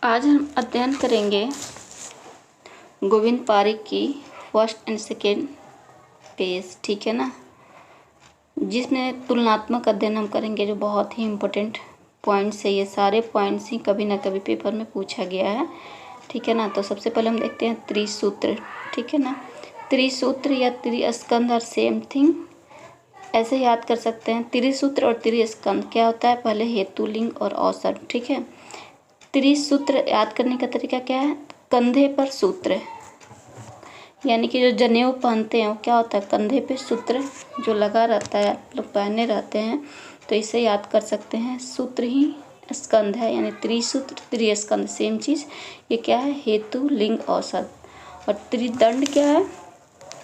आज हम अध्ययन करेंगे गोविंद पारिक की फर्स्ट एंड सेकेंड पेज, ठीक है ना, जिसमें तुलनात्मक अध्ययन हम करेंगे, जो बहुत ही इम्पोर्टेंट पॉइंट्स है। ये सारे पॉइंट्स ही कभी ना कभी पेपर में पूछा गया है, ठीक है ना। तो सबसे पहले हम देखते हैं त्रिसूत्र, ठीक है ना। त्रिसूत्र या त्रिस्कंध आर सेम थिंग, ऐसे याद कर सकते हैं। त्रिसूत्र और त्रिस्कंध क्या होता है, पहले हेतु, लिंग और औसत, ठीक है। त्रिसूत्र याद करने का तरीका क्या है, कंधे पर सूत्र, यानी कि जो जनेऊ पहनते हैं वो क्या होता है, कंधे पे सूत्र जो लगा रहता है, आप लोग पहने रहते हैं, तो इसे याद कर सकते हैं। सूत्र ही स्कंध है, यानी त्रिसूत्र त्रिस्कंध सेम चीज़। ये क्या है, हेतु, लिंग, औसत। और त्रिदंड क्या है,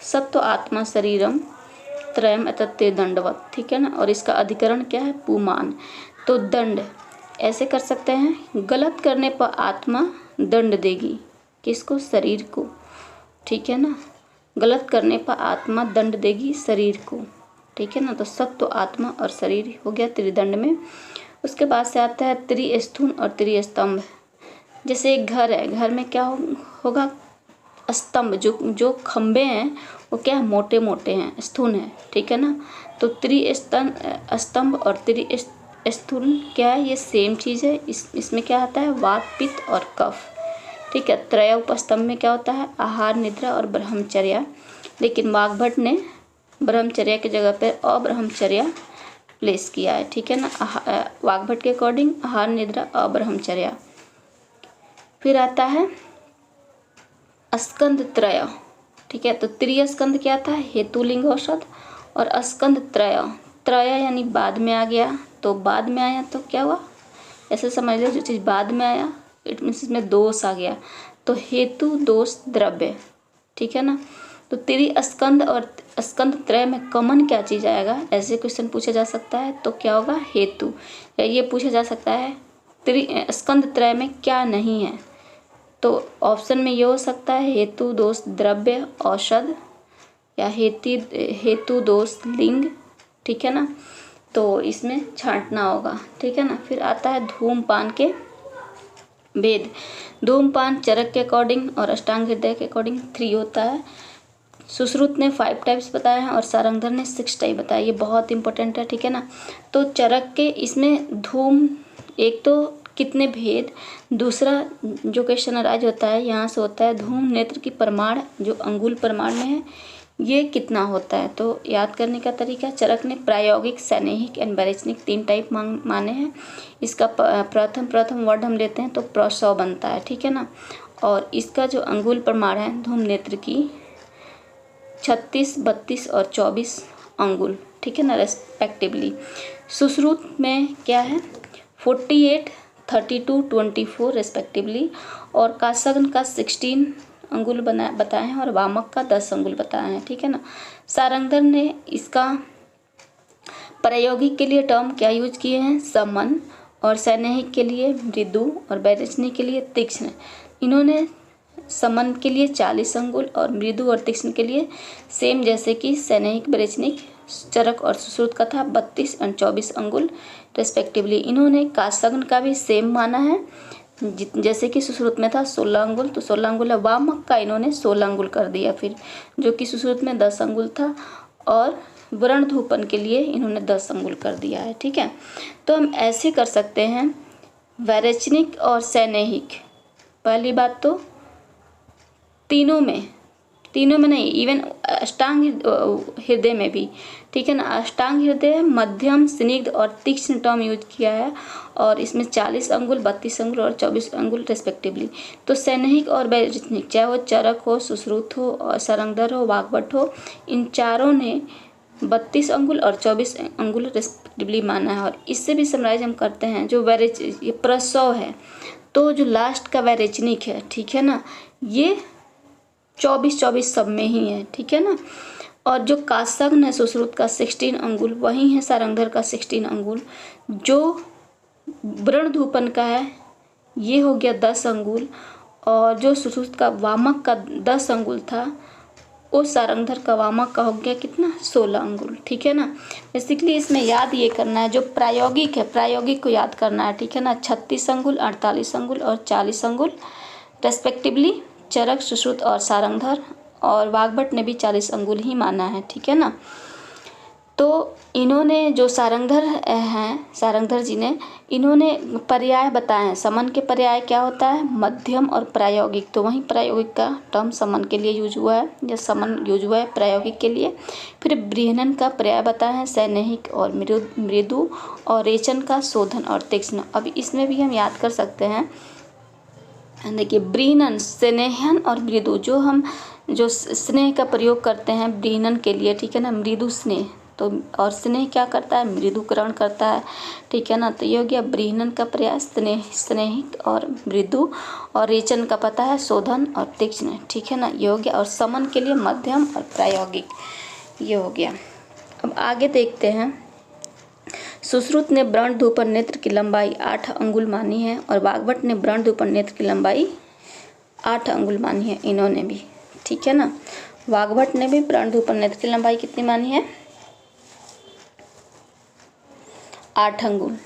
सत्व आत्मा शरीरम त्रयम अतत्ते दंडवत, ठीक है ना। और इसका अधिकरण क्या है, पुमान। तो दंड ऐसे कर सकते हैं, गलत करने पर आत्मा दंड देगी, किसको, शरीर को, ठीक है ना। गलत करने पर आत्मा दंड देगी शरीर को, ठीक है ना। तो सत्व, आत्मा और शरीर हो गया त्रिदंड में। उसके बाद से आता है त्रिस्थूण और त्रिस्तंभ। जैसे एक घर है, घर में क्या होगा, स्तंभ, जो खंबे हैं वो क्या है, मोटे मोटे हैं, स्थूल हैं, ठीक है ना। तो स्तंभ और त्रिस्थूल क्या है, ये सेम चीज़ है। इसमें क्या आता है, वात, पित्त और कफ, ठीक है। त्रय उपस्तंभ में क्या होता है, आहार, निद्रा और ब्रह्मचर्या। लेकिन वाग्भट ने ब्रह्मचर्या की जगह पर अब्रह्मचर्या प्लेस किया है, ठीक है ना। वाग्भट के अकॉर्डिंग आहार, निद्रा, अब्रह्मचर्या। फिर आता है स्कंद त्रय, ठीक है। तो त्रिस्कंध क्या था, हेतु, लिंग, औसत। और स्कंद त्रय, त्रय यानी बाद में आ गया, तो बाद में आया तो क्या हुआ, ऐसे समझ लो, जो चीज़ बाद में आया इट मीन्स इसमें दोष आ गया, तो हेतु, दोष, द्रव्य, ठीक है ना। तो त्रिस्कंध और स्कंद त्रय में कॉमन क्या चीज़ आएगा, ऐसे क्वेश्चन पूछा जा सकता है, तो क्या होगा, हेतु। या ये पूछा जा सकता है स्कंद त्रय में क्या नहीं है, तो ऑप्शन में ये हो सकता है हेतु, दोष, द्रव्य, औषध, या हेतु, दोष, लिंग, ठीक है ना। तो इसमें छांटना होगा, ठीक है ना। फिर आता है धूमपान के भेद। धूमपान चरक के अकॉर्डिंग और अष्टांग हृदय के अकॉर्डिंग 3 होता है। सुश्रुत ने 5 टाइप्स बताए हैं और सारंगधर ने 6 टाइप बताया। ये बहुत इंपॉर्टेंट है, ठीक है ना। तो चरक के इसमें धूम, एक तो कितने भेद, दूसरा जो क्वेश्चन अराइज होता है यहाँ से होता है धूम नेत्र की परमाण, जो अंगुल परमाण में है, ये कितना होता है। तो याद करने का तरीका, चरक ने प्रायोगिक, सैनेहिक एंड वैरेचनिक 3 टाइप माने हैं। इसका प्रथम वर्ड हम लेते हैं तो प्रसव बनता है, ठीक है ना। और इसका जो अंगुल प्रमाण है धूम नेत्र की 36, 32 और 24 अंगुल, ठीक है ना, रेस्पेक्टिवली। सुश्रुत में क्या है 48, 32, 24 रेस्पेक्टिवली। और काशग्न का 16 अंगुल बताए हैं और वामक का 10 अंगुल बताए हैं, ठीक है ना। सारंगधर ने इसका प्रायोगिक के लिए टर्म क्या यूज किए हैं, समन, और सैनेहिक के लिए मृदु, और वैरेचनिक के लिए तीक्ष्ण। इन्होंने समन के लिए 40 अंगुल और मृदु और तीक्ष्ण के लिए सेम, जैसे कि सैनेहिक, वैरेचनिक, चरक और सुश्रुत का था 32 और 24 अंगुल रेस्पेक्टिवली। इन्होंने काशग्न का भी सेम माना है, जैसे कि सुश्रुत में था 16 अंगुल, तो 16 अंगुल है। वामक का इन्होंने 16 अंगुल कर दिया फिर, जो कि सुश्रुत में 10 अंगुल था, और वर्ण धूपन के लिए इन्होंने 10 अंगुल कर दिया है, ठीक है। तो हम ऐसे कर सकते हैं, वैरेचनिक और सैनेहिक, पहली बात तो तीनों में नहीं, इवन अष्टांग हृदय में भी, ठीक है ना। अष्टांग हृदय मध्यम, स्निग्ध और तीक्ष्ण टर्म यूज किया है, और इसमें 40 अंगुल, 32 अंगुल और 24 अंगुल रेस्पेक्टिवली। तो सैनेहिक और वैरेचनिक, चाहे वो चरक हो, सुश्रुत हो, और सारंगधर हो, वाग्भट हो, इन चारों ने 32 अंगुल और 24 अंगुल रेस्पेक्टिवली माना है। और इससे भी समराइज हम करते हैं, जो ये प्रसव है, तो जो लास्ट का वैरेचनिक है, ठीक है ना, ये 24 सब में ही है, ठीक है ना। और जो काशग्न है सुश्रुत का 16 अंगुल, वही है सारंगधर का 16 अंगुल। जो वर्ण धूपन का है ये हो गया 10 अंगुल, और जो सुश्रुत का वामक का 10 अंगुल था, ओ सारंगधर कवामा का हो गया कितना 16 अंगुल, ठीक है ना। बेसिकली इसमें याद ये करना है, जो प्रायोगिक है प्रायोगिक को याद करना है, ठीक है ना। 36 अंगुल, 48 अंगुल और 40 अंगुल रेस्पेक्टिवली चरक, सुश्रुत और सारंगधर, और वाग्भट ने भी 40 अंगुल ही माना है, ठीक है ना। तो इन्होंने जो सारंगधर हैं, सारंगधर जी ने, इन्होंने पर्याय बताए हैं। समन के पर्याय क्या होता है, मध्यम और प्रायोगिक। तो वहीं प्रायोगिक का टर्म समन के लिए यूज हुआ है, या समन यूज हुआ है प्रायोगिक के लिए। फिर बृहनन का पर्याय बताए हैं, सैन्यहिक और मृदु, और रेचन का शोधन और तीक्ष्ण। अब इसमें भी हम याद कर सकते हैं, देखिए बृहनन स्नेहन और मृदु, जो हम जो स्नेह का प्रयोग करते हैं बृहनन के लिए, ठीक है ना, मृदु स्नेह। तो और स्नेह क्या करता है, मृदुकरण करता है, ठीक है ना। तो ये हो गया बृहनन का पर्याय स्नेह, स्नेहिक और मृदु, और रेचन का पता है शोधन और तीक्ष्ण, ठीक है ना, ये हो गया। और समन के लिए मध्यम और प्रायोगिक, ये हो गया। अब आगे देखते हैं, सुश्रुत ने व्रणधूपर नेत्र की लंबाई 8 अंगुल मानी है, और वाग्भट ने व्रणधूपर नेत्र की लंबाई 8 अंगुल मानी है, इन्होंने भी, ठीक है ना। वाग्भट ने भी व्रणधूपर नेत्र की लंबाई कितनी मानी है, 8 अंगुल।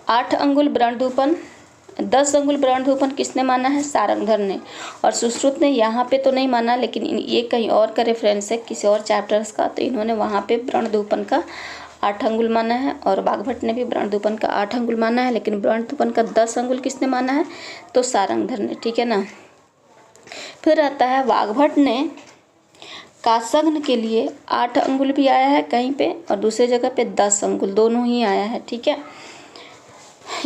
8 अंगुल व्रणधूपन, 10 अंगुल व्रणधूपन किसने माना है, सारंगधर ने। और सुश्रुत ने यहाँ पे तो नहीं माना, लेकिन ये कहीं और का रेफरेंस है, किसी और चैप्टर्स का, तो इन्होंने वहाँ पे व्रणधूपन का 8 अंगुल माना है। और वाग्भट ने भी व्रणधूपन का 8 अंगुल माना है, लेकिन व्रणधूपन का 10 अंगुल किसने माना है, तो सारंगधर ने, ठीक है ना। फिर आता है वाग्भट ने कासग्न के लिए 8 अंगुल भी आया है कहीं पे, और दूसरी जगह पे 10 अंगुल, दोनों ही आया है, ठीक है।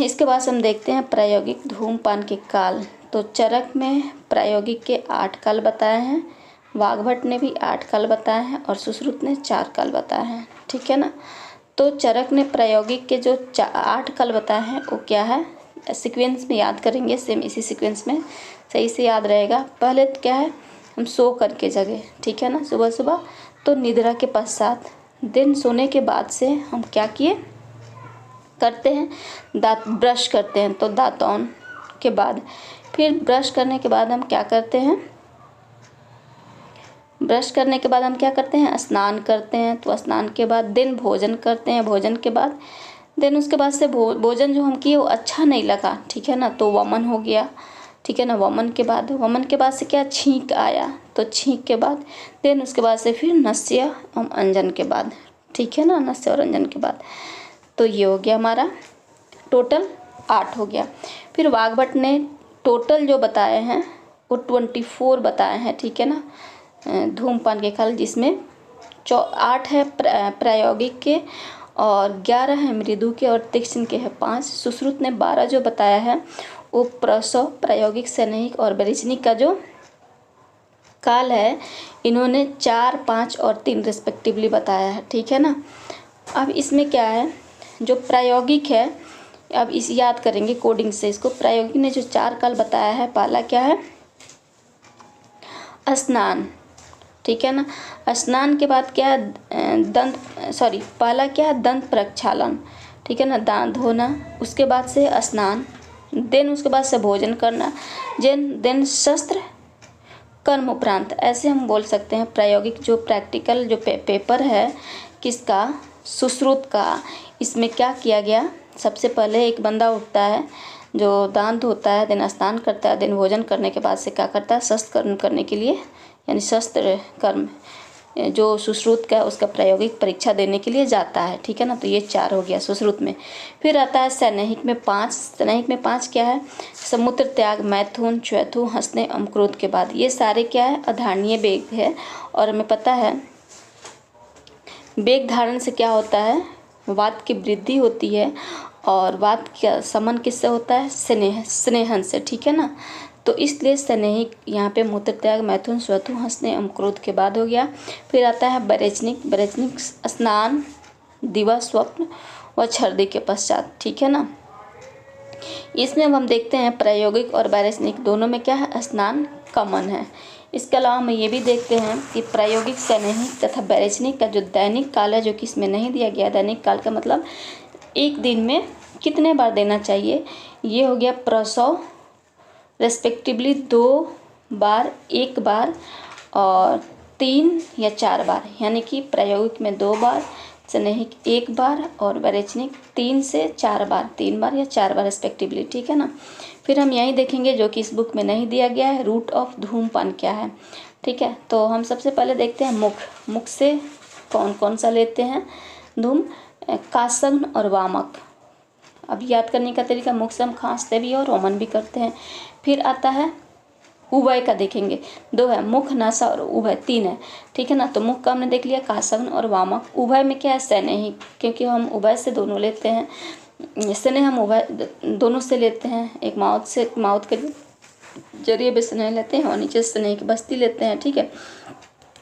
इसके बाद हम देखते हैं प्रायोगिक धूमपान के काल। तो चरक में प्रायोगिक के 8 काल बताए हैं, वाग्भट ने भी 8 काल बताए हैं, और सुश्रुत ने 4 काल बताए हैं, ठीक है ना। तो चरक ने प्रायोगिक के जो 8 काल बताए हैं वो क्या है, सीक्वेंस में याद करेंगे, सेम इसी सीक्वेंस में सही से याद रहेगा। पहले तो क्या है, हम सो करके जगे, ठीक है ना, सुबह सुबह। तो निद्रा के पश्चात, दिन सोने के बाद से हम क्या किए करते हैं, दांत ब्रश करते हैं। तो दांतौन के बाद, फिर ब्रश करने के बाद हम क्या करते हैं, ब्रश करने के बाद हम क्या करते हैं, स्नान करते हैं। तो स्नान के बाद दिन भोजन करते हैं, भोजन के बाद दिन उसके बाद से भोजन जो हम किए वो अच्छा नहीं लगा, ठीक है ना, तो वमन हो गया, ठीक है ना। वमन के बाद से क्या, छींक आया। तो छींक के बाद देन उसके बाद से फिर नस्य एवं अंजन के बाद, ठीक है ना, नस्य और अंजन के बाद। तो ये हो गया हमारा टोटल 8 हो गया। फिर वाग्भट ने टोटल जो बताए हैं वो 24 बताए हैं, ठीक है ना, धूमपान के काल, जिसमें 8 है प्रायोगिक के, और 11 है मृदु के, और तीक्ष्ण के है 5। सुश्रुत ने 12 जो बताया है वो प्रसव, प्रायोगिक, सैन्यहिक और बरिचनिक का जो काल है, इन्होंने 4, 5 और 3 रिस्पेक्टिवली बताया है, ठीक है ना। अब इसमें क्या है, जो प्रायोगिक है, अब इस याद करेंगे कोडिंग से इसको। प्रायोगिक ने जो 4 काल बताया है, पहला क्या है, स्नान, ठीक है ना। स्नान के बाद क्या है, पहला क्या है, दंत प्रक्षालन, ठीक है ना, दांत धोना। उसके बाद से स्नान, देन उसके बाद से भोजन करना, देन शस्त्र कर्म उपरांत। ऐसे हम बोल सकते हैं प्रायोगिक जो प्रैक्टिकल जो पेपर है किसका, सुश्रुत का। इसमें क्या किया गया, सबसे पहले एक बंदा उठता है जो दांत धोता है, देन स्नान करता है, देन भोजन करने के बाद से क्या करता है, शस्त्र कर्म करने के लिए, यानी शस्त्र कर्म जो सुश्रुत का उसका प्रायोगिक परीक्षा देने के लिए जाता है, ठीक है ना। तो ये 4 हो गया सुश्रुत में। फिर आता है सैन्यहिक में 5। सैन्यहिक में 5 क्या है, समुद्र त्याग, मैथुन, च्वैथु, हंसने, क्रोध के बाद। ये सारे क्या है, अधारणीय वेग है। और हमें पता है वेग धारण से क्या होता है, वात की वृद्धि होती है, और वात का समन किससे होता है, स्नेहन से, ठीक है ना। तो इसलिए स्नेहिक यहाँ पे मूत्र त्याग, मैथुन, स्वथु, हंसने, क्रोध के बाद हो गया। फिर आता है बरेचनिक स्नान, दिवा, स्वप्न व छर्दी के पश्चात, ठीक है ना। इसमें हम देखते हैं प्रायोगिक और बरेचनिक दोनों में क्या है, स्नान कॉमन है। इसके अलावा हम ये भी देखते हैं कि प्रायोगिक, सैन्यहिक तथा बरेचनिक का जो दैनिक काल है, जो कि इसमें नहीं दिया गया। दैनिक काल का मतलब एक दिन में कितने बार देना चाहिए, ये हो गया प्रसव रेस्पेक्टिवली 2 बार, 1 बार, और 3 या 4 बार, यानी कि प्रायोगिक में 2 बार, स्नेहिक 1 बार और वैरेचनिक 3 से 4 बार, 3 बार या 4 बार रिस्पेक्टिवली, ठीक है ना। फिर हम यही देखेंगे जो कि इस बुक में नहीं दिया गया है, रूट ऑफ धूम्रपान क्या है, ठीक है। तो हम सबसे पहले देखते हैं मुख से कौन कौन सा लेते हैं धूम, कासग्न और वामक। अब याद करने का तरीका, मुख से हम खांसते भी और रोमन भी करते हैं। फिर आता है उभय का, देखेंगे 2 है, मुख, नासा और उभय 3 है, ठीक है ना। तो मुख का हमने देख लिया, कासग्न और वामक। उभय में क्या है, स्नेही, क्योंकि हम उभय से दोनों लेते हैं, स्नेह हम उभय दोनों से लेते हैं, एक माउथ के जरिए भी स्नेह लेते हैं और नीचे स्नेह की बस्ती लेते हैं, ठीक है।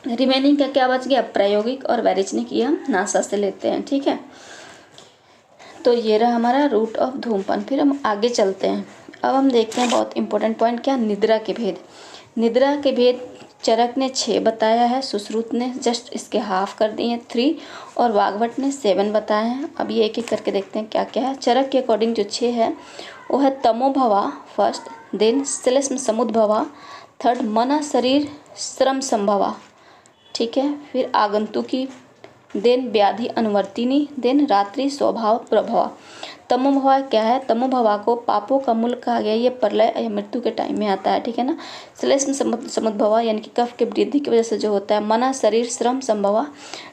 रिमेनिंग का क्या बच गया, प्रायोगिक और वैरेचनिक, ये हम नासा से लेते हैं, ठीक है। तो ये रहा हमारा रूट ऑफ धूम्रपान। फिर हम आगे चलते हैं। अब हम देखते हैं बहुत इंपॉर्टेंट पॉइंट, क्या, निद्रा के भेद। निद्रा के भेद चरक ने 6 बताया है, सुश्रुत ने जस्ट इसके हाफ कर दिए हैं 3, और वाग्भट ने 7 बताए हैं। अब ये एक एक करके देखते हैं क्या क्या है। चरक के अकॉर्डिंग जो 6 है वो है तमोभवा फर्स्ट, देन श्लेष्म समुद्भवा, थर्ड मना शरीर श्रम संभवा, ठीक है। फिर आगंतुकी, देन व्याधि अनुवर्तिनी, देन रात्रि स्वभाव प्रभवा। तमोभवा क्या है, तमोभवा को पापों का मूल कहा गया, ये प्रलय या मृत्यु के टाइम में आता है, ठीक है ना। श्लेष्म समुद्भवा यानी कि कफ के वृद्धि की वजह से जो होता है। मना शरीर श्रम संभवा,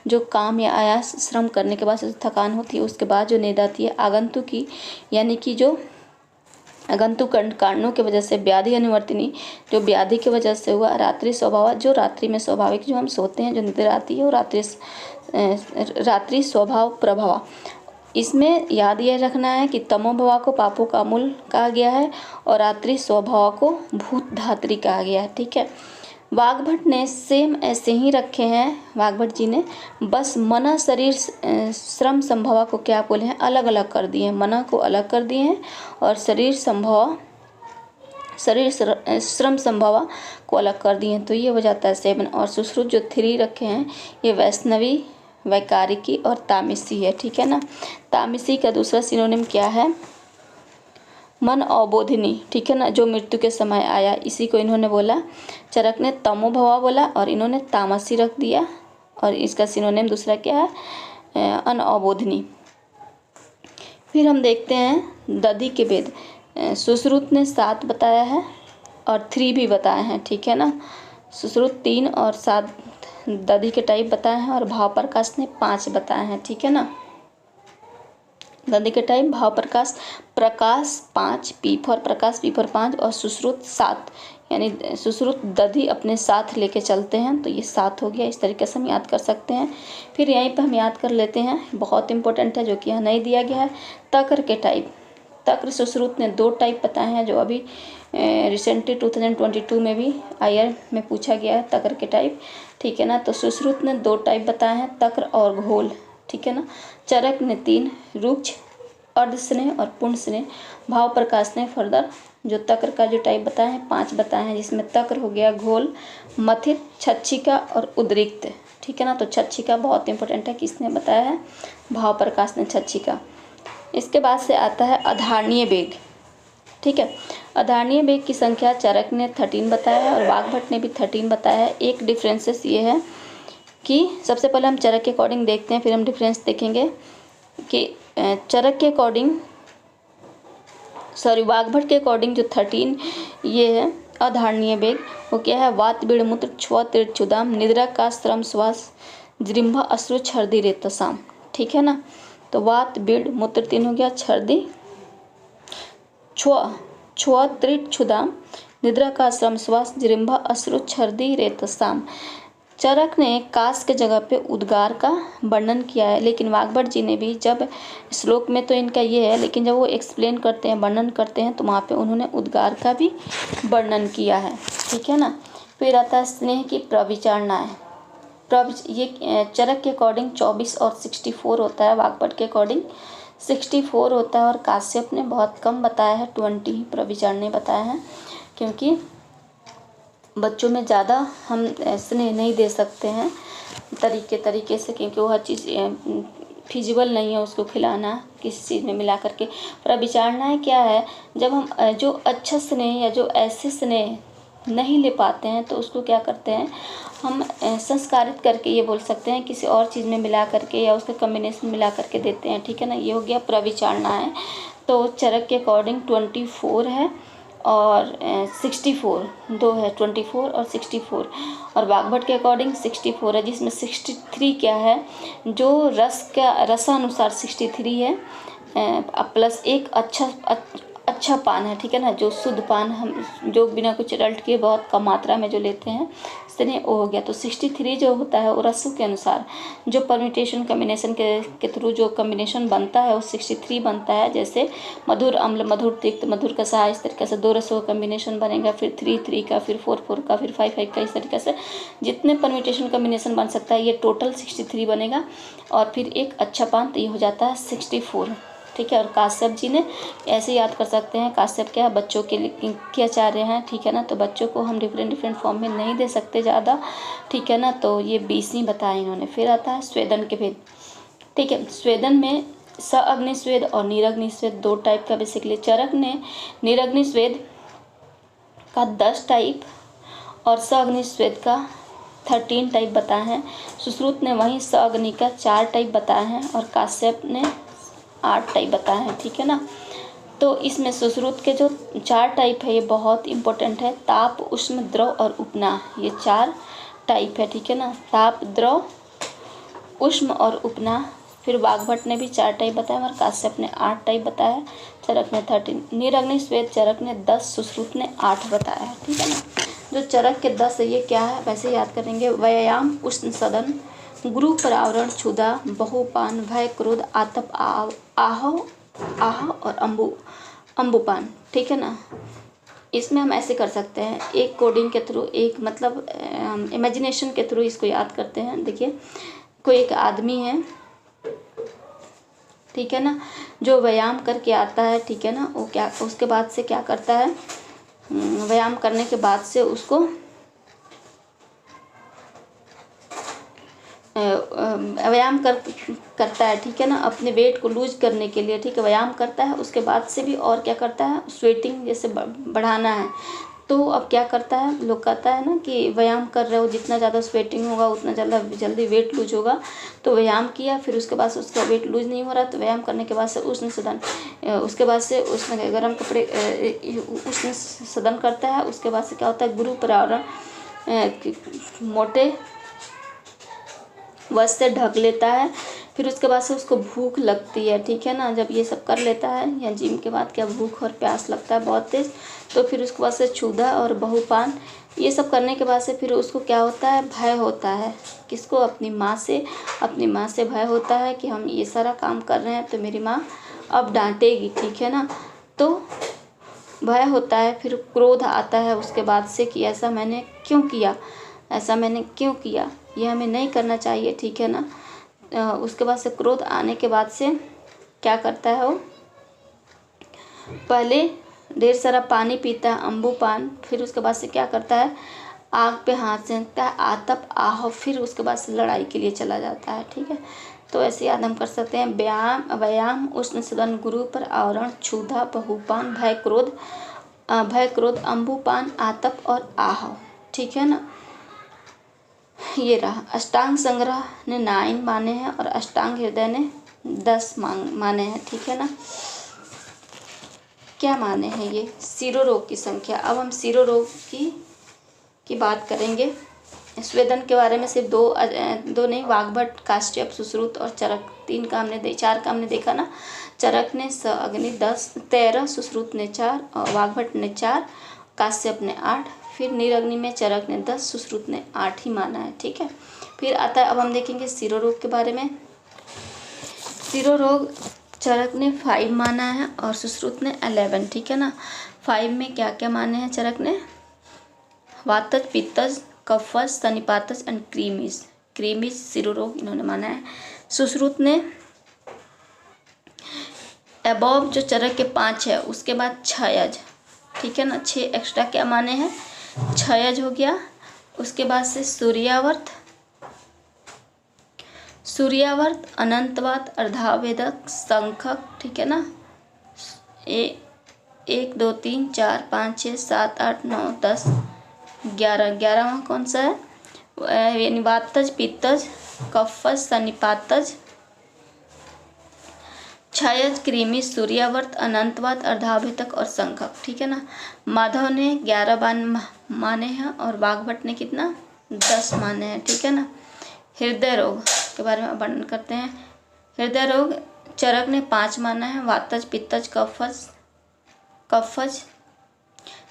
जो काम या आयास श्रम करने के बाद थकान होती है उसके बाद जो नींद आती है। आगंतुकी यानी कि जो आगंतुक कारणों की वजह से। व्याधि अनुवर्तिनी, जो व्याधि की वजह से हुआ। रात्रि स्वभाव, जो रात्रि में स्वाभाविक जो हम सोते हैं जो निद्रा आती है वो रात्रि स्वभाव प्रभाव। इसमें याद यह रखना है कि तमोभवा को पापों का मूल कहा गया है और रात्रि स्वभाव को भूत धात्री कहा गया है, ठीक है। वाग्भट ने सेम ऐसे ही रखे हैं, वाग्भट जी ने, बस मना शरीर श्रम संभवा को क्या बोले हैं, अलग अलग कर दिए हैं। मना को अलग कर दिए हैं और शरीर श्रम संभवा को अलग कर दिए हैं, तो ये हो जाता है 7। और सुश्रुत जो 3 रखे हैं ये वैष्णवी, वैकारिकी और तामिसी है, ठीक है ना। तामिसी का दूसरा सिनोनिम क्या है, मन अवबोधिनी, ठीक है ना, जो मृत्यु के समय आया, इसी को इन्होंने बोला। चरक ने तमोभवा बोला और इन्होंने तामसी रख दिया, और इसका सिनोनिम दूसरा क्या है, अनअवबोधिनी। फिर हम देखते हैं दधि के भेद। सुश्रुत ने 7 बताया है और 3 भी बताए हैं, ठीक है ना। सुश्रुत 3 और 7 दधि के टाइप बताए हैं, और भाव प्रकाश ने 5 बताए हैं, ठीक है ना। दधि के टाइप भाव प्रकाश 5, P for Prakash, P for 5, और सुश्रुत 7, यानी सुश्रुत दधि अपने साथ लेके चलते हैं, तो ये 7 हो गया। इस तरीके से हम याद कर सकते हैं। फिर यहीं पर हम याद कर लेते हैं, बहुत इंपॉर्टेंट है जो कि यहाँ नहीं दिया गया है, तक्र के टाइप। तक्र सुश्रुत ने 2 टाइप बताए हैं, जो अभी रिसेंटली 2022 में भी आईआर में पूछा गया है, तक्र के टाइप, ठीक है ना। तो सुश्रुत ने 2 टाइप बताए हैं, तक्र और घोल, ठीक है ना। चरक ने 3, रुक्ष, अर्धस्नेह और पूर्ण स्नेह। भाव प्रकाश ने फर्दर जो तक्र का जो टाइप बताए हैं 5 बताए हैं, जिसमें तक्र हो गया घोल, मथित, छच्छिका और उद्रिक्त, ठीक है ना। तो छच्छिका बहुत इंपॉर्टेंट है, किसने बताया है, भाव प्रकाश ने छच्छिका। इसके बाद से आता है अधारणीय वेग, ठीक है। अधारणीय वेग की संख्या चरक ने 13 बताया है और वाग्भट ने भी 13 बताया है। एक डिफरेंसेस ये है कि सबसे पहले हम चरक के अकॉर्डिंग देखते हैं, फिर हम डिफरेंस देखेंगे कि चरक के अकॉर्डिंग, वाग्भट के अकॉर्डिंग जो 13 ये है अधारणीय वेग, वो क्या है, वात बीड़ मूत्र छ्व तीर्थ क्षुदाम, निद्रा का श्रम श्वास जृंभ अश्रु छर्दी रेतसाम, ठीक है ना। तो वात बीड़ मूत्र 3 हो गया, छर्दी छ्व तीर्थ क्षुदाम, निद्रा का श्रम श्वास जृंभ अश्रु छर्दी रेतसाम। चरक ने कास के जगह पे उद्गार का वर्णन किया है, लेकिन वाग्भट जी ने भी, जब श्लोक में तो इनका ये है, लेकिन जब वो एक्सप्लेन करते हैं, वर्णन करते हैं, तो वहाँ पे उन्होंने उद्गार का भी वर्णन किया है, ठीक है ना। फिर आता है स्नेह की प्रविचारणाएं। ये चरक के अकॉर्डिंग 24 और 64 होता है, वाग्भट के अकॉर्डिंग 64 होता है, और काश्यप ने बहुत कम बताया है, 20 प्रविचारणाएं बताया है, क्योंकि बच्चों में ज़्यादा हम स्नेह नहीं दे सकते हैं तरीके से, क्योंकि वो हर चीज़ फिजिबल नहीं है उसको खिलाना किसी चीज़ में मिला करके। पर विचारना है क्या है, जब हम जो अच्छा स्नेह या जो ऐसे स्नेह नहीं ले पाते हैं तो उसको क्या करते हैं हम संस्कारित करके ये बोल सकते हैं किसी और चीज़ में मिला करके या उसके कॉम्बिनेशन मिला करके देते हैं, ठीक है ना। ये हो गया प्रविचारणा है। तो चरक के अकॉर्डिंग 24 है और 64, दो है 24 और 64, और वाग्भट के अकॉर्डिंग 64 है, जिसमें 63 क्या है, जो रस का रसानुसार 63 है, प्लस एक अच्छा पान है, ठीक है ना, जो शुद्ध पान हम जो बिना कुछ अडल्ट किए बहुत कम मात्रा में जो लेते हैं इसलिए वो हो गया। तो 63 जो होता है वो रसों के अनुसार जो परम्यूटेशन कम्बिनेशन के थ्रू जो कम्बिनेशन बनता है वो 63 बनता है। जैसे मधुर अम्ल, मधुर तिक्त, मधुर कषाय, इस तरीके से 2 रसों का कम्बिनेशन बनेगा, फिर 3 का, फिर 4 का, फिर 5 का, इस तरीके से जितने परम्यूटेशन कम्बिनेशन बन सकता है ये टोटल 63 बनेगा। और फिर एक अच्छा पान तो ये हो जाता है 64, ठीक है। और काश्यप जी ने ऐसे याद कर सकते हैं, काश्यप क्या है, बच्चों के लिए के आचार्य हैं, ठीक है ना। तो बच्चों को हम डिफरेंट फॉर्म में नहीं दे सकते ज़्यादा, ठीक है ना। तो ये 20 ही बताए इन्होंने। फिर आता है स्वेदन के भेद, ठीक है। स्वेदन में सअग्नि स्वेद और निरग्नि स्वेद 2 टाइप का बेसिकली। चरक ने निरग्नि स्वेद का 10 टाइप और सअग्नि स्वेद का 13 टाइप बताए हैं। सुश्रुत ने वहीं सअग्नि का 4 टाइप बताए हैं और काश्यप ने 8 टाइप बताए हैं, ठीक है ना। तो इसमें सुश्रुत के जो 4 टाइप है ये बहुत इंपॉर्टेंट है। ताप, उष्ण, द्रव और उपना, ये 4 टाइप है, ठीक है ना। ताप, द्रव, उष्ण और उपना। फिर वाग्भट ने भी 4 टाइप बताया और काश्यप ने 8 टाइप बताया, चरक ने 13। निरग्नि स्वेद चरक ने 10, सुश्रुत ने 8 बताया है, ठीक है ना। जो चरक के 10 है ये क्या है वैसे याद करेंगे। व्यायाम, उष्ण सदन, गुरु परावरण, क्षुधा, बहुपान, भय, क्रोध, आतप, आह और अम्बुपान, ठीक है ना। इसमें हम ऐसे कर सकते हैं, एक कोडिंग के थ्रू, एक मतलब इमेजिनेशन के थ्रू इसको याद करते हैं। देखिए कोई एक आदमी है, ठीक है ना, जो व्यायाम करके आता है, ठीक है ना, वो क्या उसके बाद से क्या करता है, व्यायाम करने के बाद से उसको व्यायाम करता है, ठीक है ना, अपने वेट को लूज करने के लिए, ठीक है, व्यायाम करता है। उसके बाद से भी और क्या करता है, स्वेटिंग जैसे बढ़ाना है तो अब क्या करता है, लोग कहता है ना कि व्यायाम कर रहे हो जितना ज़्यादा स्वेटिंग होगा उतना ज़्यादा जल्दी वेट लूज होगा। तो व्यायाम किया, फिर उसके बाद से उसका वेट लूज नहीं हो रहा तो व्यायाम करने के बाद से उष्ण सदन, उसके बाद से उसमें गर्म कपड़े उष्ण सदन करता है। उसके बाद से क्या होता है, गुरु परावरण, मोटे वस्त्र से ढक लेता है। फिर उसके बाद से उसको भूख लगती है, ठीक है ना, जब ये सब कर लेता है या जिम के बाद क्या भूख और प्यास लगता है बहुत तेज़, तो फिर उसके बाद से क्षुधा और बहुपान, ये सब करने के बाद से फिर उसको क्या होता है, भय होता है। किसको, अपनी माँ से भय होता है कि हम ये सारा काम कर रहे हैं तो मेरी माँ अब डांटेगी, ठीक है ना। तो भय होता है, फिर क्रोध आता है उसके बाद से कि ऐसा मैंने क्यों किया, ये हमें नहीं करना चाहिए, ठीक है ना। उसके बाद से क्रोध आने के बाद से क्या करता है वो, पहले ढेर सारा पानी पीता है, अम्बुपान। फिर उसके बाद से क्या करता है, आग पे हाथ सेंकता है, आतप, आह, फिर उसके बाद से लड़ाई के लिए चला जाता है, ठीक है। तो ऐसे याद हम कर सकते हैं, व्यायाम, उष्ण सदन, गुरु पर आवरण, क्षुधा, बहुपान, भय क्रोध, अम्बुपान, आतप और आह, ठीक है ना। ये रहा। अष्टांग संग्रह ने 9 माने हैं और अष्टांग हृदय ने 10 माने हैं, ठीक है ना। क्या माने हैं ये, शिरोरोग की संख्या। अब हम शिरोरोग की बात करेंगे। स्वेदन के बारे में सिर्फ दो नहीं, वाग्भट, काश्यप, सुश्रुत और चरक 4 का हमने देखा ना। चरक ने अग्नि 13, सुश्रुत ने 4 और वाग्भट ने 4, काश्यप ने 8। फिर निरग्नि में चरक ने 10, सुश्रुत ने 8 ही माना है, ठीक है। फिर आता है, अब हम देखेंगे शिरोरोग के बारे में। शिरोरोग चरक ने 5 माना है और सुश्रुत ने 11, ठीक है ना। 5 में क्या क्या माने हैं चरक ने, वातज, पित्तज, कफज, सन्निपातज एंड क्रीमिज शिरोरोग इन्होंने माना है। सुश्रुत ने अबव जो चरक के 5 है उसके बाद क्षयज, ठीक है ना, 6 एक्स्ट्रा क्या माने हैं, क्षयज हो गया। उसके बाद से सूर्यावर्त, अनंतवात, अर्धावेदक, शंखक, ठीक है ना। 1 2 3 4 5 6 7 8 9 10 11वां कौन सा है, यानी वातज, पित्तज, कफज, सन्निपातज, क्षयज, कृमि, सूर्यावर्त, अनंतवात, अर्धाभितक और संखक। ठीक है ना। माधव ने 11 बाण माने हैं और वाग्भट ने कितना 10 माने हैं। ठीक है ना। हृदय रोग के बारे में वर्णन करते हैं। हृदय रोग चरक ने 5 माना है, वातज, पित्तज, कफज,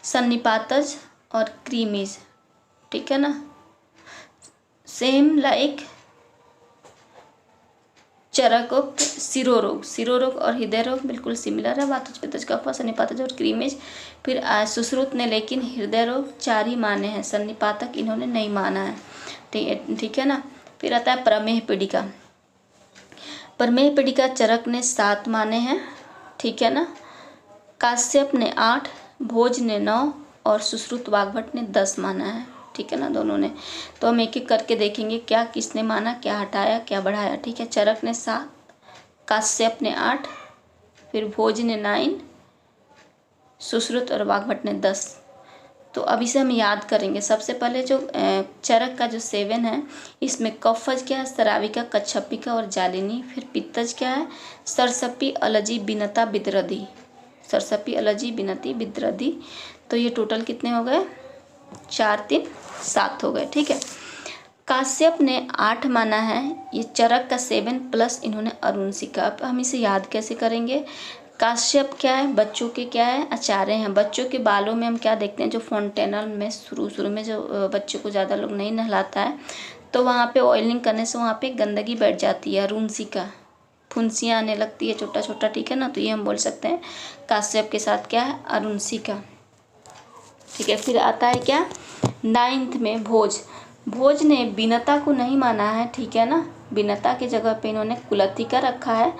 सन्निपातज और क्रीमीज। ठीक है ना। सेम लाइक चरकोक्त सिरोरोग और हृदय रोग बिल्कुल सिमिलर है, वातज, पित्तज, कफज, सन्निपातज और क्रीमीज। फिर सुश्रुत ने लेकिन हृदय रोग 4 ही माने हैं, सन्निपातक इन्होंने नहीं माना है। ठीक है ना। फिर आता है प्रमेह पीड़िका। प्रमेह पीड़िका चरक ने 7 माने हैं। ठीक है ना। काश्यप ने 8, भोज ने 9 और सुश्रुत वाग्भट ने 10 माना है। ठीक है ना, दोनों ने। तो हम एक एक करके देखेंगे क्या किसने माना, क्या हटाया, क्या बढ़ाया। ठीक है। चरक ने 7, काश्यप ने 8, फिर भोज ने 9, सुश्रुत और वाग्भट ने 10। तो अब इसे हम याद करेंगे। सबसे पहले जो चरक का जो 7 है, इसमें कफज क्या है, सराविका, कच्छपिका और जालिनी। फिर पित्तज क्या है, सरसपी, अलजी, बिनता, बिद्रदी। सरसपी, अलजी, बिनती, बिद्रदी। तो ये टोटल कितने हो गए, 4, 3, 7 हो गए। ठीक है। काश्यप ने 8 माना है, ये चरक का 7 प्लस इन्होंने अरुणसिका। अब हम इसे याद कैसे करेंगे। काश्यप क्या है, बच्चों के क्या है, आचार्य हैं। बच्चों के बालों में हम क्या देखते हैं, जो फाउंटेनल में शुरू में जो बच्चों को ज़्यादा लोग नहीं नहलाता है, तो वहाँ पे ऑयलिंग करने से वहाँ पे गंदगी बैठ जाती है, अरुणसिका, फुंसियाँ आने लगती है छोटा छोटा। ठीक है ना। तो ये हम बोल सकते हैं काश्यप के साथ क्या है, अरुणसिका। ठीक है। फिर आता है क्या 9th में भोज ने बिनता को नहीं माना है। ठीक है ना। बिनता के जगह पे इन्होंने कुलत्थिका रखा है।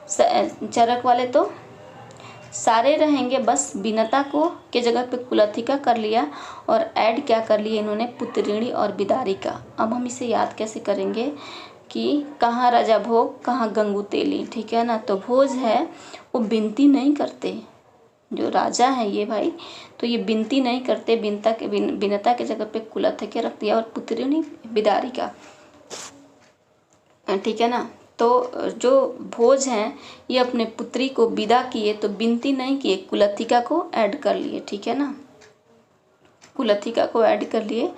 चरक वाले तो सारे रहेंगे, बस बिनता को के जगह पे कुलत्थिका कर लिया और ऐड क्या कर लिया इन्होंने, पुत्रिणी और बिदारिका। अब हम इसे याद कैसे करेंगे कि कहाँ राजा भोग, कहाँ गंगू तेली। ठीक है ना। तो भोज है वो बिनती नहीं करते, जो राजा है ये भाई, तो ये बिनती नहीं करते, बिनता के जगह पे कुलत्थिका रख दिया और पुत्रिणी बिदारिका। ठीक है ना। तो जो भोज हैं ये अपने पुत्री को विदा किए तो बिनती नहीं किए, कुलत्थिका को ऐड कर लिए। ठीक है ना। कुलत्थिका को ऐड कर लिए,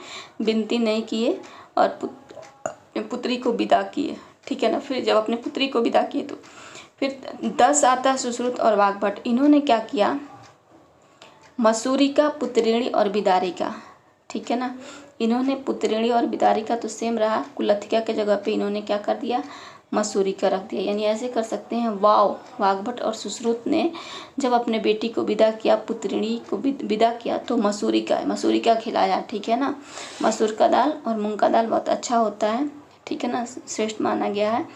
बिनती नहीं किए और पुत्री को विदा किए। ठीक है ना। फिर जब अपने पुत्री को विदा किए तो फिर 10 आता है सुश्रुत और वाग्भट। इन्होंने क्या किया, मसूरिका, पुत्रिणी और बिदारिका। ठीक है ना। इन्होंने पुत्रिणी और बिदारिका तो सेम रहा, कुलत्थिका के जगह पे इन्होंने क्या कर दिया, मसूरिका रख दिया। यानी ऐसे कर सकते हैं, वाग्भट और सुश्रुत ने जब अपने बेटी को विदा किया, पुत्रिणी को विदा किया, तो मसूरिका खिलाया। ठीक है ना। मसूर का दाल और मूंग का दाल बहुत अच्छा होता है। ठीक है ना, श्रेष्ठ माना गया है,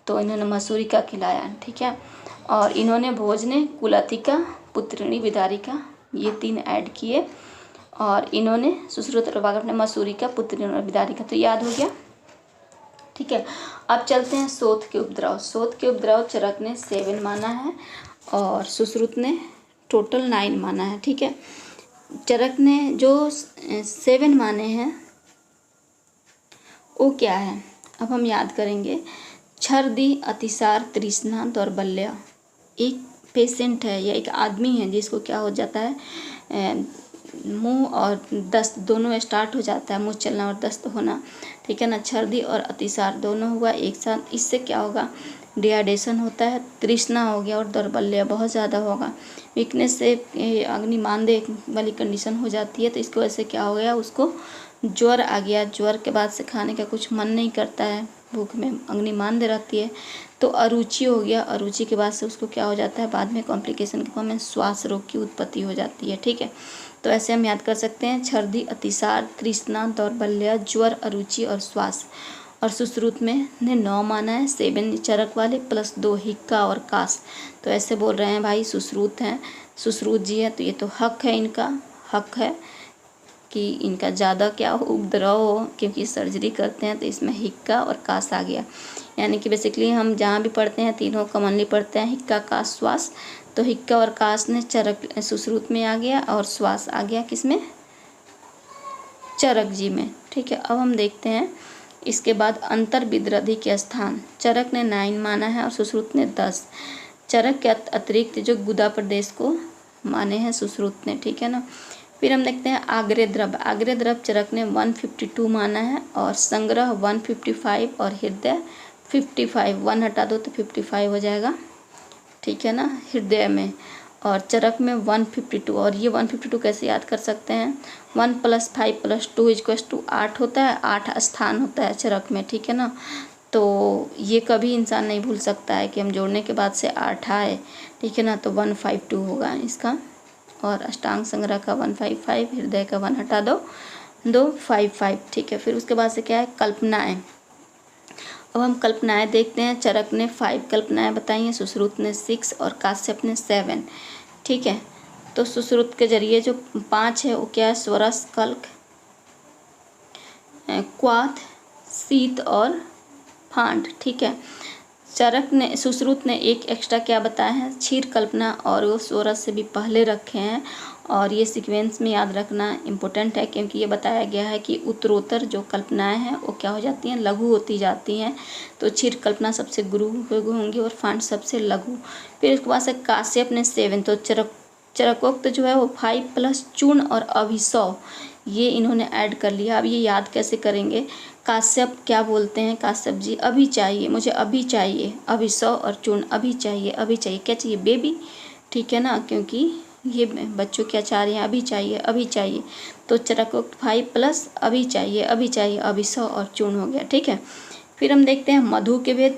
तो इन्होंने मसूरिका खिलाया। ठीक है। और इन्होंने भोज ने कुलत्थिका, पुत्रिणी, बिदारिका ये 3 ऐड किए और इन्होंने सुश्रुत और वाग्भट ने मसूरिका, पुत्रिणी और बिदारिका। तो याद हो गया। ठीक है। अब चलते हैं शोथ के उपद्रव। शोथ के उपद्रव चरक ने 7 माना है और सुश्रुत ने टोटल 9 माना है। ठीक है। चरक ने जो 7 माने हैं वो क्या है, अब हम याद करेंगे। छर्दी, अतिसार, तृष्णा, दौर्बल्य। एक पेशेंट है या एक आदमी है जिसको क्या हो जाता है, मुंह और दस्त दोनों स्टार्ट हो जाता है, मुंह चलना और दस्त होना। ठीक है ना। छर्दी और अतिसार दोनों हुआ एक साथ, इससे क्या होगा, डिहाइड्रेशन होता है, तृष्णा हो गया और दौर्बल्य बहुत ज़्यादा होगा। वीकनेस से अग्निमांदे वाली कंडीशन हो जाती है, तो इसकी वजह से क्या हो गया, उसको ज्वर आ गया। ज्वर के बाद से खाने का कुछ मन नहीं करता है, भूख में अग्निमांद रहती है, तो अरुचि हो गया। अरुचि के बाद से उसको क्या हो जाता है, बाद में कॉम्प्लिकेशन के फॉर्म में श्वास रोग की उत्पत्ति हो जाती है। ठीक है। तो ऐसे हम याद कर सकते हैं, छर्दी, अतिसार, तृष्णा, दौर्बल्य, ज्वर, अरुचि और श्वास। और सुश्रुत में ने 9 माना है, 7 चरक वाले प्लस 2 हिक्का और कास। तो ऐसे बोल रहे हैं भाई सुश्रुत हैं, सुश्रुत जी है, तो ये तो हक है, इनका हक है कि इनका ज़्यादा क्या हो, उपद्रव हो, क्योंकि सर्जरी करते हैं तो इसमें हिक्का और कास आ गया। यानी कि बेसिकली हम जहाँ भी पढ़ते हैं तीनों कॉमनली पढ़ते हैं, हिक्का, कास, श्वास। तो हिक्का और कास ने चरक सुश्रुत में आ गया और श्वास आ गया किसमें, चरक जी में। ठीक है, अब हम देखते हैं इसके बाद अंतर विद्रधि के स्थान। चरक ने 9 माना है और सुश्रुत ने 10। चरक के अतिरिक्त जो गुदा प्रदेश को माने हैं सुश्रुत ने। ठीक है ना। फिर हम देखते हैं आग्रेय द्रव। आग्रेय द्रव चरक ने 152 माना है और संग्रह 155 और हृदय 55। 1 हटा दो तो 55 हो जाएगा। ठीक है ना, हृदय में। और चरक में 152। और ये 152 कैसे याद कर सकते हैं, 1 + 5 + 2 = 8 होता है। 8 स्थान होता है चरक में। ठीक है ना, तो ये कभी इंसान नहीं भूल सकता है कि हम जोड़ने के बाद से 8 आए। ठीक है ना, तो 152 होगा इसका। और अष्टांग संग्रह का 155, हृदय का 1 हटा दो 255। ठीक है, फिर उसके बाद से क्या है, कल्पनाएं। अब हम कल्पनाएं देखते हैं। चरक ने 5 कल्पनाएं बताई हैं, सुश्रुत ने 6 और काश्यप ने 7। ठीक है, तो सुश्रुत के जरिए जो 5 है वो क्या है, स्वरस, कल्क, क्वाथ, शीत और फांड। ठीक है, चरक ने सुश्रुत ने एक एक्स्ट्रा क्या बताया है, क्षीर कल्पना, और वो स्वरस से भी पहले रखे हैं। और ये सीक्वेंस में याद रखना इम्पोर्टेंट है, क्योंकि ये बताया गया है कि उत्तरोत्तर जो कल्पनाएं हैं वो क्या हो जाती हैं, लघु होती जाती हैं। तो क्षीर कल्पना सबसे गुरु होंगी और फांड सबसे लघु। फिर उसके बाद से काश्यप ने 7। तो चरकोक्त जो है वो 5 + चूर्ण और अभिसव, ये इन्होंने ऐड कर लिया। अब ये याद कैसे करेंगे, काश्यप क्या बोलते हैं, काश्यप जी अभी चाहिए, मुझे अभी चाहिए, अभिसव और चूर्ण अभी चाहिए, अभी चाहिए, क्या चाहिए, बेबी। ठीक है ना, क्योंकि ये बच्चों क्या चाह रहे हैं, अभी चाहिए, अभी चाहिए। तो चरकोक्त 5 + अभी चाहिए, अभी चाहिए, अभिसव और चूर्ण हो गया। ठीक है, फिर हम देखते हैं मधु के भेद।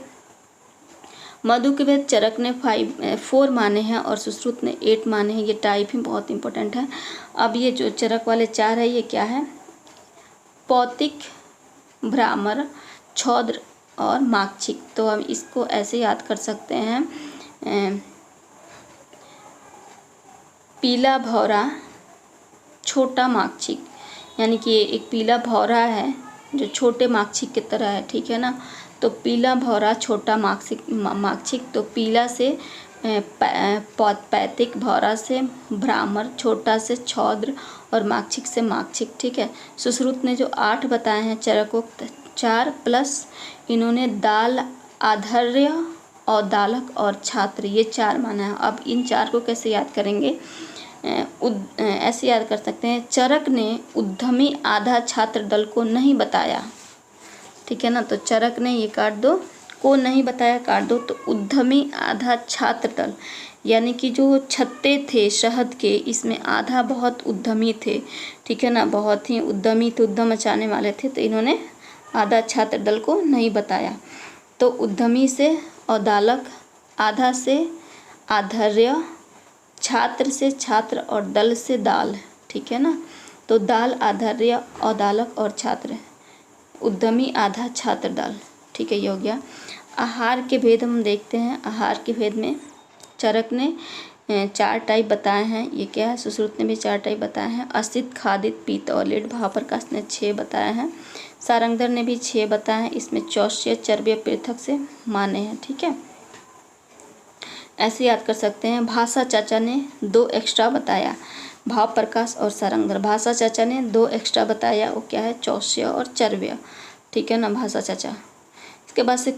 मधु के भेद चरक ने 4 माने हैं और सुश्रुत ने 8 माने हैं। ये टाइप ही बहुत इंपॉर्टेंट है। अब ये जो चरक वाले 4 है ये क्या है, पौतिक, भ्रामर, छौद्र और माक्षिक। तो हम इसको ऐसे याद कर सकते हैं, पीला भौरा, छोटा माक्षिक, यानी कि एक पीला भौरा है जो छोटे माक्षिक की तरह है। ठीक है ना, तो पीला भौरा, छोटा माक्षिक। तो पीला से पैतिक, भौरा से भ्रामर, छोटा से छौद्र और माक्षिक से माक्षिक। ठीक है, सुश्रुत ने जो 8 बताए हैं चरकोक्त 4 प्लस इन्होंने दाल, आधर्य और दालक और छात्र, ये 4 माना है। अब इन 4 को कैसे याद करेंगे, ऐसे याद कर सकते हैं, चरक ने उद्यमी आधा छात्र दल को नहीं बताया। ठीक है ना, तो चरक ने ये काट दो, को नहीं बताया काट दो, तो उद्यमी आधा छात्र दल, यानी कि जो छत्ते थे शहद के, इसमें आधा बहुत उद्यमी थे। ठीक है ना, बहुत ही उद्यमी थे, उद्यम मचाने वाले थे, तो इन्होंने आधा छात्र दल को नहीं बताया। तो उद्यमी से औदालक, आधा से आधर्य, छात्र से छात्र और दल से दाल। ठीक है ना, तो दाल, आधर्य, औदालक और छात्र, उद्यमी आधा छात्र दल। ठीक है, ये हो गया। आहार के भेद हम देखते हैं। आहार के भेद में चरक ने 4 टाइप बताए हैं। ये क्या है, सुश्रुत ने भी 4 टाइप बताए हैं। असित, खादित, पीत और लीड। भावप्रकाश ने 6 बताए हैं। सारंगधर ने भी 6 बताए हैं। इसमें चौष्य, चर्व्य पृथक से माने हैं। ठीक है, ऐसे याद कर सकते हैं। भाषा चाचा ने 2 एक्स्ट्रा बताया, भाव प्रकाश और सारंगधर। भाषा चाचा ने 2 एक्स्ट्रा बताया, वो क्या है, चौष्य और चर्व्य। ठीक है ना, भाषा चाचा। इसके बाद से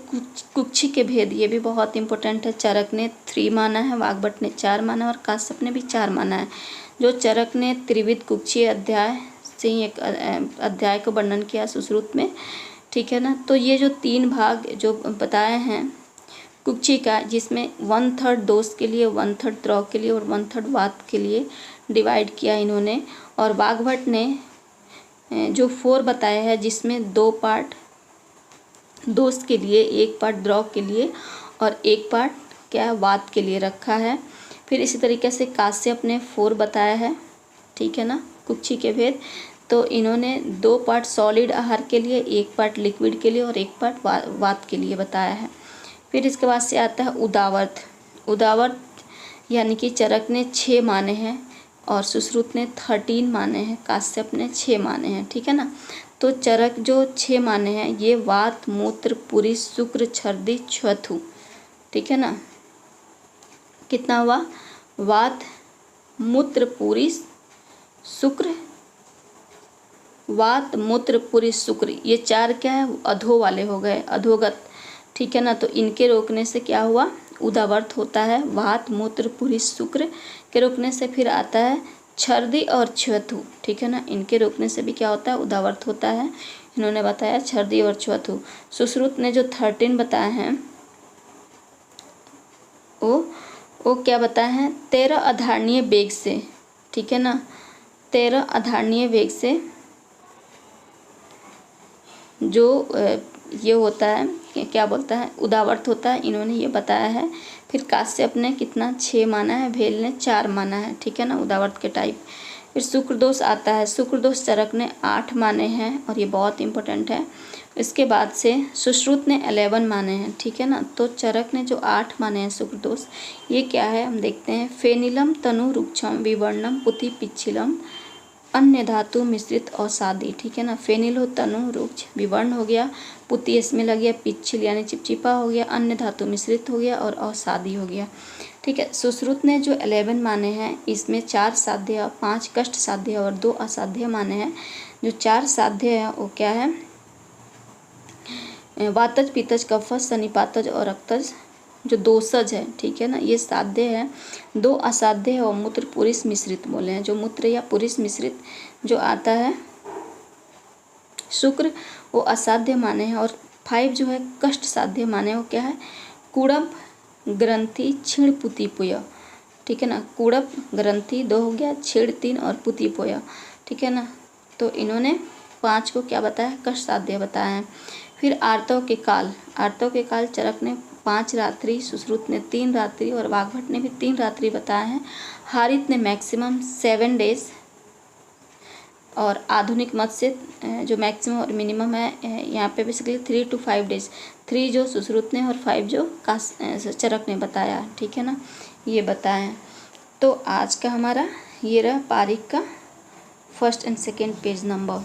कुक्षी के भेद, ये भी बहुत इंपॉर्टेंट है। चरक ने 3 माना है, वाग्भट ने 4 माना है और काश्यप ने भी 4 माना है। जो चरक ने त्रिविध कुक्षी अध्याय से एक अध्याय को वर्णन किया सुश्रुत में। ठीक है ना, तो ये जो 3 भाग जो बताए हैं कुक्षी का, जिसमें 1/3 दोष के लिए, 1/3 द्रव के लिए और 1/3 वात के लिए डिवाइड किया इन्होंने। और वाग्भट ने जो 4 बताया है, जिसमें 2 पार्ट दोष के लिए, 1 पार्ट द्रव के लिए और 1 पार्ट क्या है, वात के लिए रखा है। फिर इसी तरीके से काश्यप ने 4 बताया है। ठीक है ना, कुक्षी के भेद। तो इन्होंने 2 पार्ट सॉलिड आहार के लिए, 1 पार्ट लिक्विड के लिए और 1 पार्ट वात के लिए बताया है। फिर इसके बाद से आता है उदावर्त। उदावर्त यानी कि चरक ने 6 माने हैं और सुश्रुत ने 13 माने हैं, काश्यप ने 6 माने हैं। ठीक है ना, तो चरक जो 6 माने हैं ये वात, मूत्र, पुरी, शुक्र, छर्दी, छ्वथु। ठीक है ना, कितना हुआ, वात, मूत्र, पुरी, शुक्र, वात मूत्र पुरी शुक्र, ये 4 क्या है, अधो वाले हो गए, अधोगत, ठीक है ना। तो इनके रोकने से क्या हुआ, उदावर्त होता है। वात मूत्र पुरी शुक्र के रोकने से फिर आता है छर्दी और छ्वथु, ठीक है ना। इनके रोकने से भी क्या होता है, उदावर्त होता है। इन्होंने बताया छर्दी और छ्वथु। सुश्रुत ने जो 13 बताए हैं वो क्या बताए हैं, 13 आधारणीय वेग से, ठीक है ना। 13 आधारणीय वेग से जो ये होता है, क्या बोलता है, उदावर्त होता है, इन्होंने ये बताया है। फिर काश्यप ने कितना 6 माना है, भेल ने 4 माना है, ठीक है ना, उदावर्त के टाइप। फिर शुक्रदोष आता है, शुक्रदोष चरक ने 8 माने हैं और ये बहुत इंपॉर्टेंट है। इसके बाद से सुश्रुत ने 11 माने हैं, ठीक है ना। तो चरक ने जो 8 माने हैं शुक्रदोष, ये क्या है हम देखते हैं। फेनिलम तनु रुक्षम विवर्णम पुति पिच्छिलम अन्य धातु मिश्रित औषाधि, ठीक है ना। फेनिल हो तनु रुक्ष, विवर्ण हो गया, पुति इसमें लग गया, पिच्छिल यानी चिपचिपा हो गया, अन्य धातु मिश्रित हो गया और औषाधि हो गया, ठीक है। सुश्रुत ने जो 11 माने हैं, इसमें 4 साध्य, 5 कष्ट साध्य और 2 असाध्य माने हैं। जो 4 साध्य है वो क्या है, वातज पित्तज कफज सनिपातज और रक्तज, जो दोषज है, ठीक है ना, ये साध्य है। 2 असाध्य है और मूत्र पुरुष मिश्रित बोले हैं। जो मूत्र या पुरुष मिश्रित जो आता है शुक्र, वो असाध्य माने हैं। और 5 जो है कष्ट साध्य माने, वो क्या है, कुड़प ग्रंथि क्षीण पुति पुय, ठीक है ना। कुड़प ग्रंथि 2 हो गया, क्षीण 3 और पुति पुय, ठीक है ना। तो इन्होंने 5 को क्या बताया, कष्ट साध्य बताया है। फिर आर्तव के काल चरक ने 5 रात्रि, सुश्रुत ने 3 रात्रि और वाग्भट ने भी 3 रात्रि बताया है। हारित ने मैक्सिमम 7 डेज और आधुनिक मत से जो मैक्सिमम और मिनिमम है यहाँ पे बेसिकली 3 to 5 डेज, 3 जो सुश्रुत ने और 5 जो चरक ने बताया, ठीक है ना, ये बताया। तो आज का हमारा ये रहा पारिक का 1st and 2nd page number.